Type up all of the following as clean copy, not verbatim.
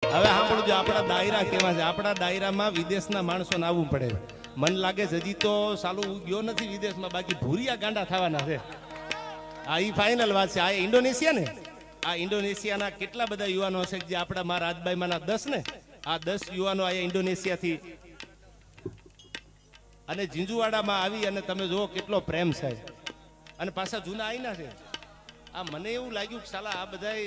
હવે સાંભળજો, આપણા દાયરા કેવા છે. આપણા દાયરામાં વિદેશના માણસોને આવવું પડે. મન લાગે છે હજી તો સાલું ગયો નથી વિદેશમાં, બાકી ભૂરિયા ગાંડા થવાના છે. આ ઈ ફાઇનલ વાત છે. આ ઇન્ડોનેશિયા ને, આ ઇન્ડોનેશિયાના કેટલા બધા યુવાનો હશે જે આપણા મારા રાજભાઈમાંના 10 ને, આ 10 યુવાનો અહીંયા ઇન્ડોનેશિયાથી અને ઝીંઝુવાડામાં આવી અને તમે જુઓ કેટલો પ્રેમ છે. અને પાછા જૂના આઈના છે. આ મને એવું લાગ્યું કે સાલા આ બધા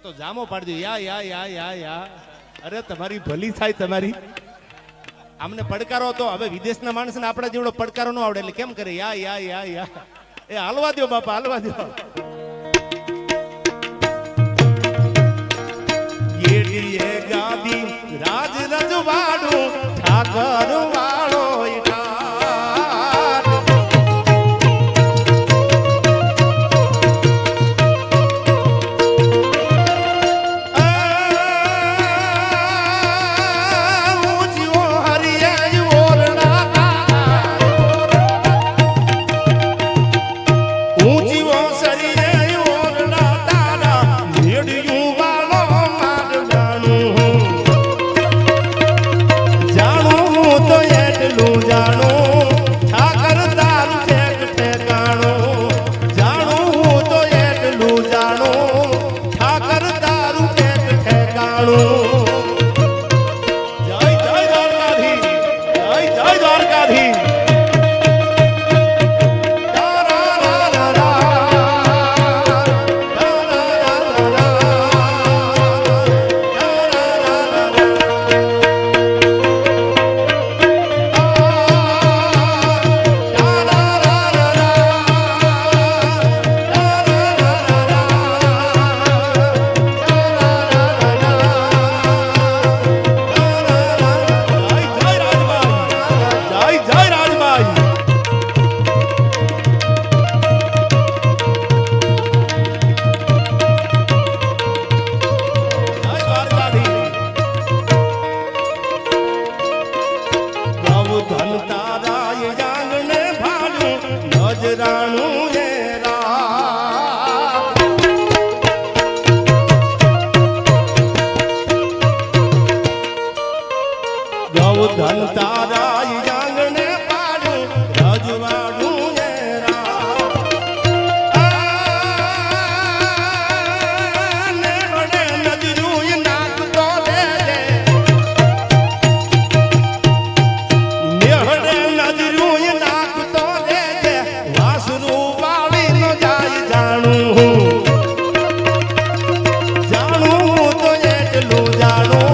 તો જામો પાડજો. યા અરે તમારી ભલી થાય. તમારી આમને પડકારો તો હવે વિદેશના માણસને આપણા જેવડો પડકારો ન આવડે એટલે કેમ કરે? યા એ હાલવા દો બાપા, હાલવા દો. ગાદી રાજ રજવાડું ઠાકર વાળો ધન તારા આંગણે પાડું રજવાડું નજરું નાખતો દેજે, નજરું નાખતો દેજે, વાસરું વાળી નો જાય જાણું તો એટલું જાણું.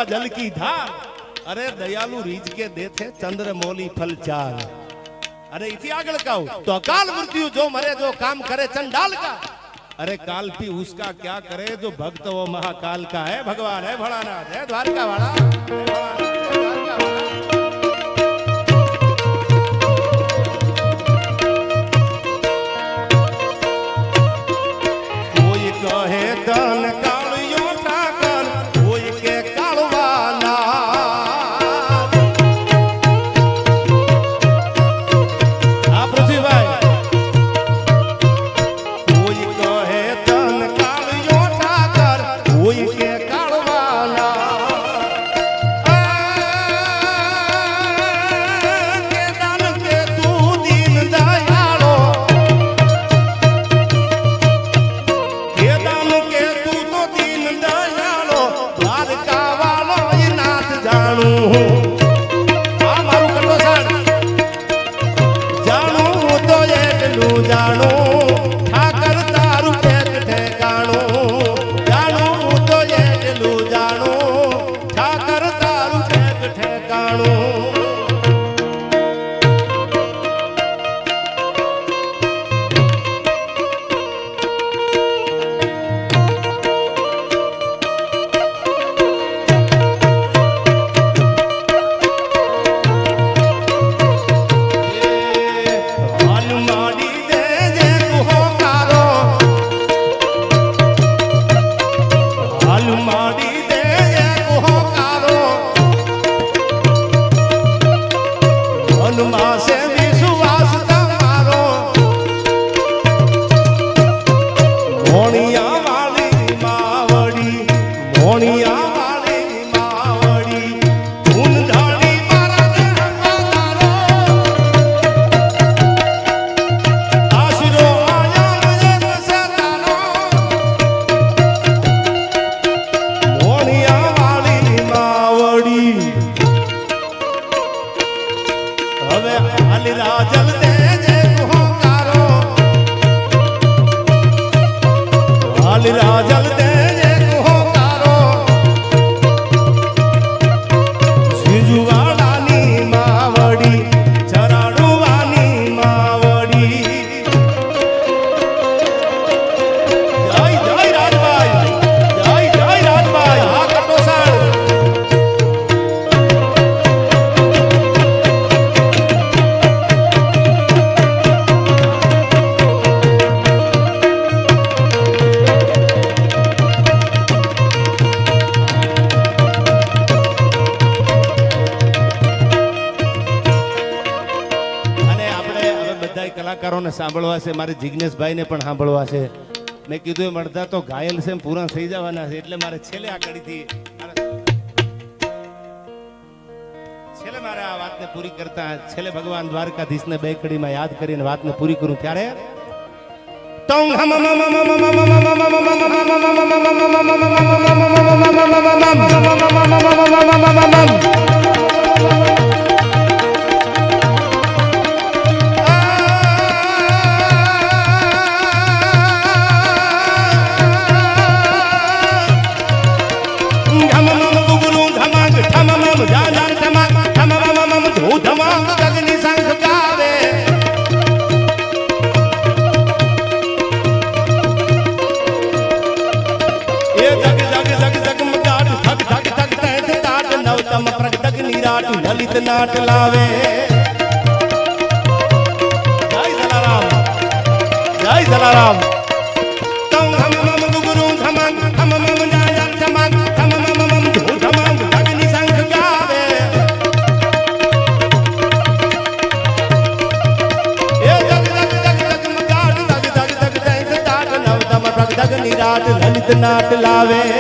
जल की धार अरे दयालु रीज के देते चंद्र मोली फल चार. अरे इति आगल कहूं तो अकाल मृत्यु जो मरे जो काम करे चंडाल का. अरे काल भी उसका क्या करे जो भक्त वो महाकाल का है. भगवान है भोलानाथ है द्वारका वाला. कोई कहे धन कालियो ठाकर, कोई के कालवाना. हाँ पृथ्वी भाई, कोई कहे धन कालियो ठाकर, कोई के कालवाना. મનમાં છે વિશ્વાસ તમારો મોણિયા વાળી માવડી મોણિયા વાળી માવડી ઊંધાડી મારા દેહમાં આશરો આયા મને કસે તારો મોણિયા વાળી માવડી હવે હાલીરા જલ દેજે હોકારો હાલીરા જલ દેજે હોકારો સિજુવાડાની માવડી ચરાડુવાની માવડી જય જય રાજભાઈ જય જય રાજભાઈ આ કટોસાળ કલાકારોને સાંભળવા છે મારે જિગ્નેશભાઈને પણ સાંભળવા છે મેં કીધું એમ અડધા તો ઘાયલ છે પૂરા થઈ જવાના છે એટલે મારે છેલ્લે આ કડીથી છેલ્લે મારે આ વાતને પૂરી કરતા છેલ્લે ભગવાન દ્વારકાધીશને બે કડીમાં યાદ કરીને વાતને પૂરી કરું ત્યારે લલિત નાટ લાવે જય જલારામ જય જલારામ તમ હમ મમ ગુરુ ધમંગ હમ મમ જાય ધમંગ હમ મમ મમ ધમંગ અગ્નિ સંખ ગાવે એ જગ જગ જગ જગ મગાડ જગ જગ જગ જગ તાટ નવ તમ પ્રગટ નિરાટ લલિત નાટ લાવે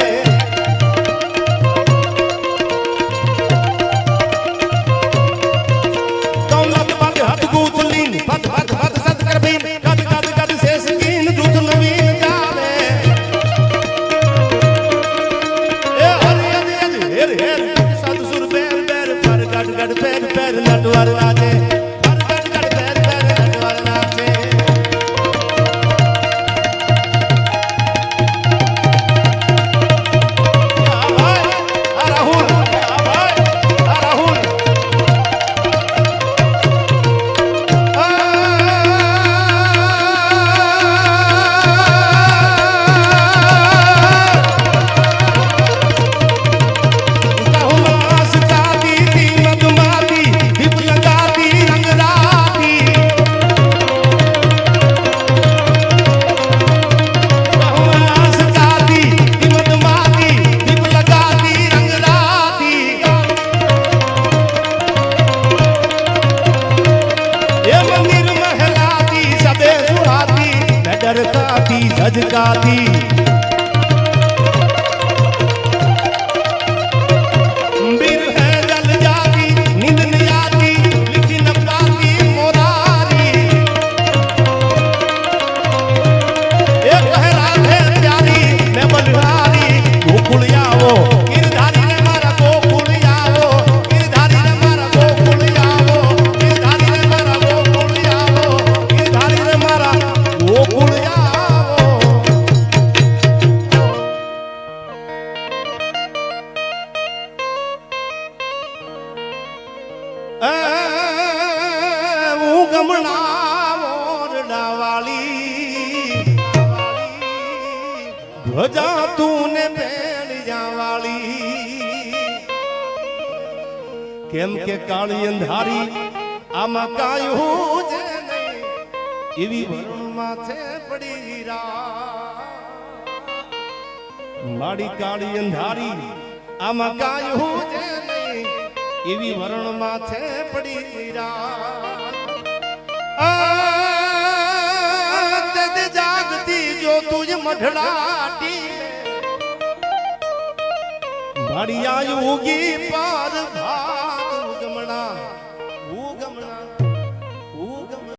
झजकाती बीर है जल जाती नींद नहीं आती लिखी न पाती मोरारी एक कह राधे प्यारी मैं बलहारी गोकुल आवो गिरधारी ने मारा गोकुल आवो गिरधारी ने मारा गोकुल आवो गिरधारी ने मारा गोकुल आवो गिरधारी ने मारा गोकुल ધ્વજા તું ને ભેળિયા વાળી કેમ કે કાળી અંધારી આમાં કાયું છે નહીં એવી વરુણ માથે પડી રા માડી કાળી અંધારી આમાં કાયું છે નહીં એવી વરણ માથે પડી જાગતી જો તુજ મઢડાટી માળિયા યુગી પાર ભા